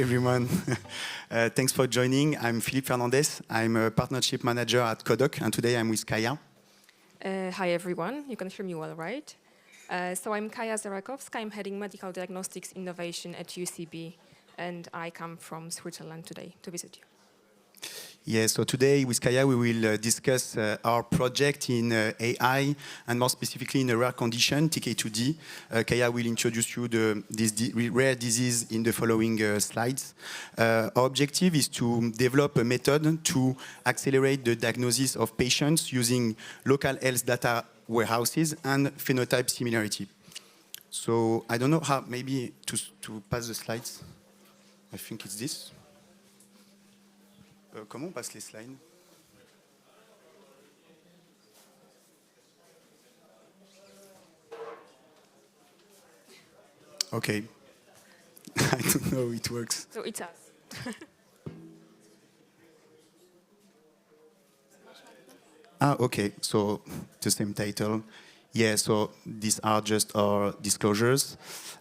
everyone. Thanks for joining. I'm Philippe Fernandes. I'm a partnership manager at Codoc, and today I'm with Kaja. Hi everyone, you can hear me well, right? So I'm Kaja Zarakowska, I'm heading Medical Diagnostics Innovation at UCB, and I come from Switzerland today to visit you. Yeah, so today with Kaja we will discuss our project in AI, and more specifically in a rare condition, TK2D. Kaja will introduce you this rare disease in the following slides. Our objective is to develop a method to accelerate the diagnosis of patients using local health data warehouses and phenotype similarity. So I don't know how, maybe to pass the slides. I think it's this. Comment on passe les slides? Okay. I don't know how it works. So it's us. Okay. So the same title. Yeah, so these are just our disclosures.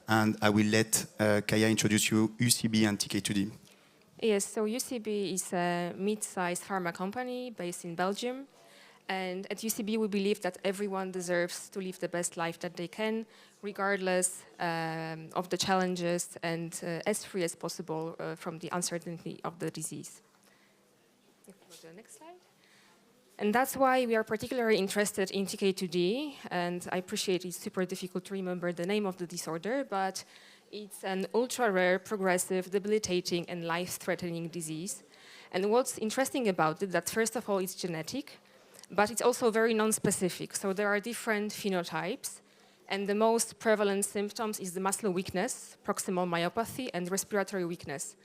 And I will let Kaja introduce you UCB and TK2D. Yes, so UCB is a mid-sized pharma company based in Belgium. And at UCB, we believe that everyone deserves to live the best life that they can, regardless of the challenges, and as free as possible from the uncertainty of the disease. Go to the next slide. And that's why we are particularly interested in TK2D. And I appreciate it's super difficult to remember the name of the disorder, but it's an ultra-rare, progressive, debilitating, and life-threatening disease. And what's interesting about it, that first of all, it's genetic, but it's also very non-specific. So there are different phenotypes, and the most prevalent symptoms is the muscle weakness, proximal myopathy, and respiratory weakness.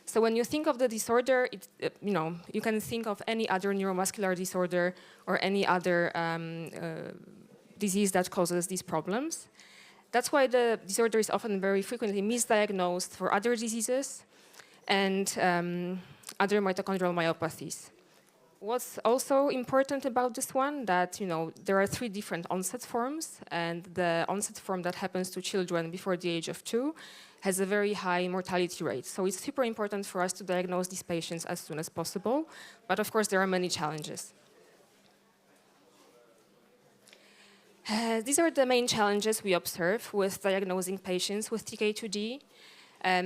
So when you think of the disorder, you can think of any other neuromuscular disorder or any other disease that causes these problems. That's why the disorder is often very frequently misdiagnosed for other diseases and other mitochondrial myopathies. What's also important about this one, that there are 3 different onset forms, and the onset form that happens to children before the age of 2 has a very high mortality rate. So it's super important for us to diagnose these patients as soon as possible, but of course there are many challenges. These are the main challenges we observe with diagnosing patients with TK2D.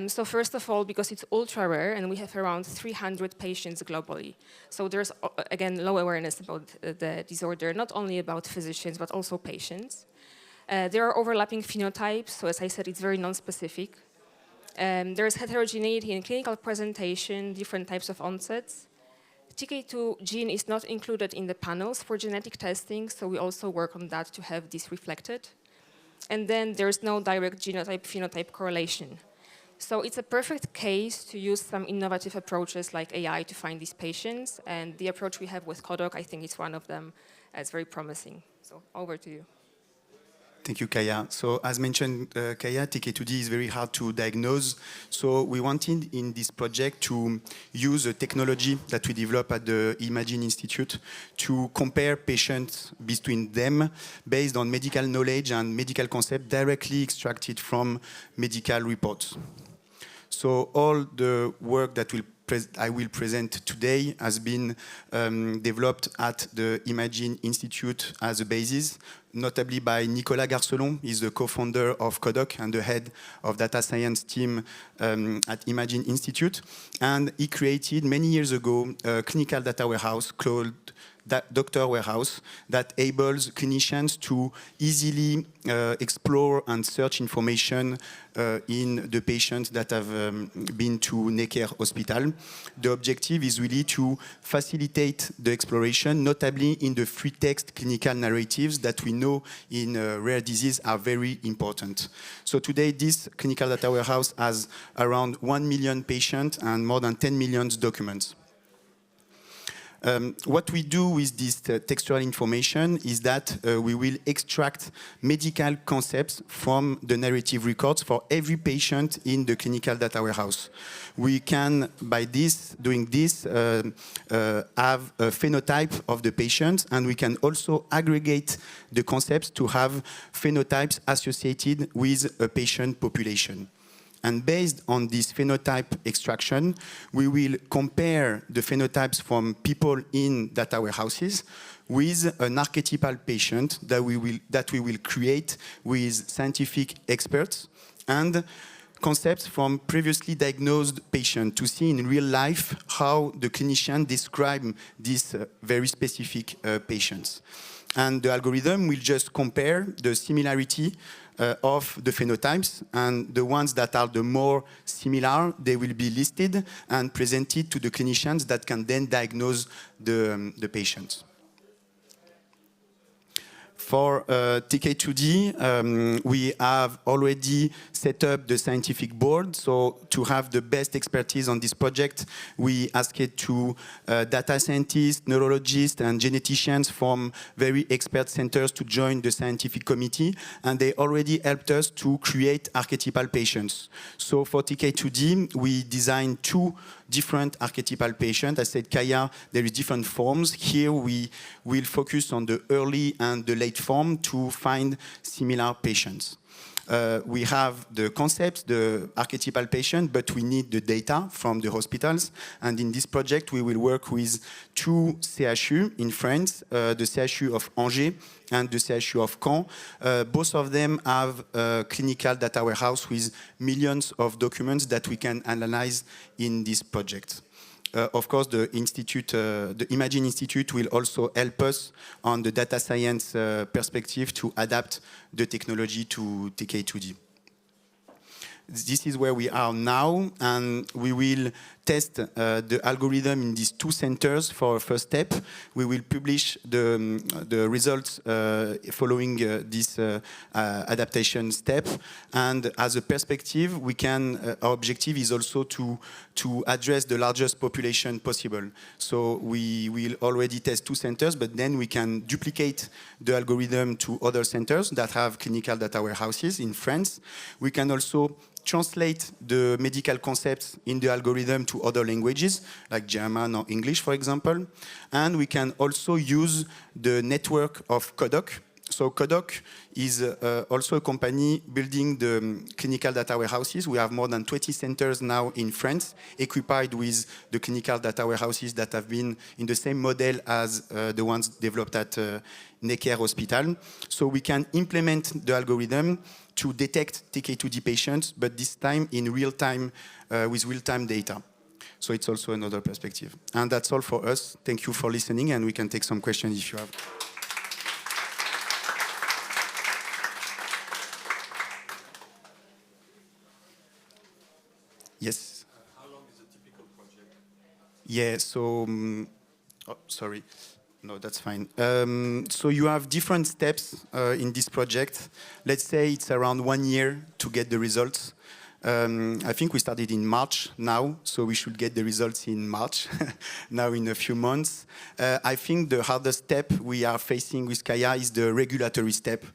So first of all, because it's ultra rare and we have around 300 patients globally. So there's, again, low awareness about the disorder, not only about physicians, but also patients. There are overlapping phenotypes, so as I said, it's very non-specific. There's heterogeneity in clinical presentation, different types of onsets. TK2 gene is not included in the panels for genetic testing, so we also work on that to have this reflected. And then there's no direct genotype-phenotype correlation. So it's a perfect case to use some innovative approaches like AI to find these patients, and the approach we have with Codoc, I think it's one of them. It's very promising. So over to you. Thank you, Kaja. So as mentioned, Kaja, TK2D is very hard to diagnose. So we wanted in this project to use a technology that we developed at the Imagine Institute to compare patients between them based on medical knowledge and medical concept directly extracted from medical reports. So all the work that I will present today has been developed at the Imagine Institute as a basis, notably by Nicolas Garcelon. He's the co-founder of Codoc and the head of data science team at Imagine Institute. And he created many years ago a clinical data warehouse called Doctor Warehouse that enables clinicians to easily explore and search information in the patients that have been to Necker Hospital. The objective is really to facilitate the exploration, notably in the free text clinical narratives that we know in rare disease are very important. So today, this clinical data warehouse has around 1 million patients and more than 10 million documents. What we do with this textual information is that we will extract medical concepts from the narrative records for every patient in the clinical data warehouse. We can, by doing this, have a phenotype of the patient, and we can also aggregate the concepts to have phenotypes associated with a patient population. And based on this phenotype extraction, we will compare the phenotypes from people in data warehouses with an archetypal patient that we will create with scientific experts and concepts from previously diagnosed patients to see in real life how the clinician describe these very specific patients. And the algorithm will just compare the similarity of the phenotypes, and the ones that are the more similar, they will be listed and presented to the clinicians that can then diagnose the patients. For TK2D, we have already set up the scientific board. So to have the best expertise on this project, we asked it to data scientists, neurologists, and geneticians from very expert centers to join the scientific committee. And they already helped us to create archetypal patients. So for TK2D, we designed 2 different archetypal patients. I said, Kaja, there is different forms. Here we will focus on the early and the late form to find similar patients. We have the concepts, the archetypal patient, but we need the data from the hospitals. And in this project, we will work with 2 CHU in France, the CHU of Angers and the CHU of Caen. Both of them have a clinical data warehouse with millions of documents that we can analyze in this project. Of course, the Imaging Institute will also help us on the data science perspective to adapt the technology to TK2D. This is where we are now, and we will test the algorithm in these 2 centers for a first step. We will publish the results following this adaptation step. And as a perspective, our objective is also to address the largest population possible. So we will already test 2 centers, but then we can duplicate the algorithm to other centers that have clinical data warehouses in France. We can also translate the medical concepts in the algorithm to other languages, like German or English, for example. And we can also use the network of Codoc. So Codoc is also a company building the clinical data warehouses. We have more than 20 centers now in France, equipped with the clinical data warehouses that have been in the same model as the ones developed at Necker Hospital. So we can implement the algorithm to detect TK2D patients, but this time in real time with real-time data. So it's also another perspective. And that's all for us. Thank you for listening, and we can take some questions if you have. Yes? How long is a typical project? Yeah, so, oh, sorry. No, that's fine. So you have different steps in this project. Let's say it's around 1 year to get the results. I think we started in March now, so we should get the results in March, now in a few months. I think the hardest step we are facing with Kaja is the regulatory step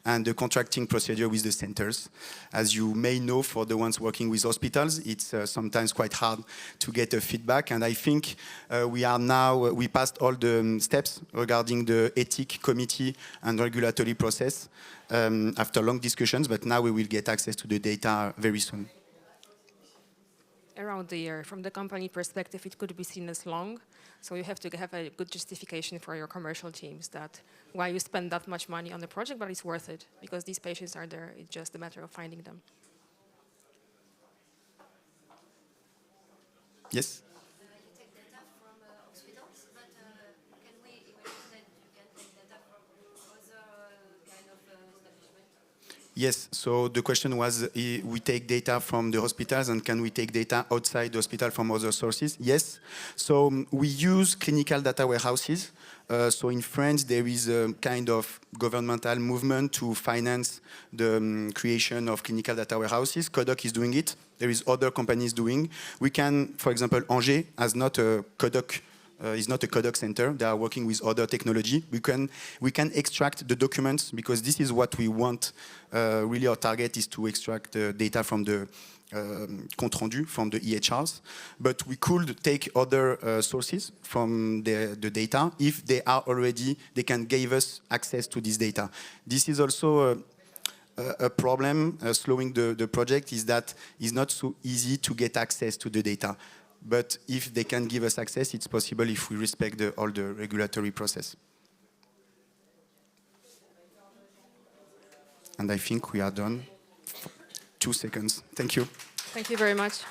and the contracting procedure with the centers. As you may know, for the ones working with hospitals, it's sometimes quite hard to get a feedback. And I think we passed all the steps regarding the ethic committee and regulatory process after long discussions, but now we will get access to the data very soon. Around a year. From the company perspective, it could be seen as long. So you have to have a good justification for your commercial teams that why you spend that much money on the project, but it's worth it because these patients are there. It's just a matter of finding them. Yes? You take data from hospitals, but can we imagine that you can take data from other kind of establishment? Yes, so the question was, we take data from the hospitals and can we take data outside the hospital from other sources? Yes, so we use clinical data warehouses. So in France, there is a kind of governmental movement to finance the creation of clinical data warehouses. Codoc is doing it. There is other companies doing. We can, for example, Angers has not a Codoc. Is not a Codoc center. They are working with other technology. We can extract the documents because this is what we want. Really, our target is to extract the data from the compte rendu, from the EHRs. But we could take other sources from the data if they can give us access to this data. This is also a problem slowing the project is that it's not so easy to get access to the data. But if they can give us access, it's possible if we respect all the regulatory process. And I think we are done. 2 seconds. Thank you. Thank you very much.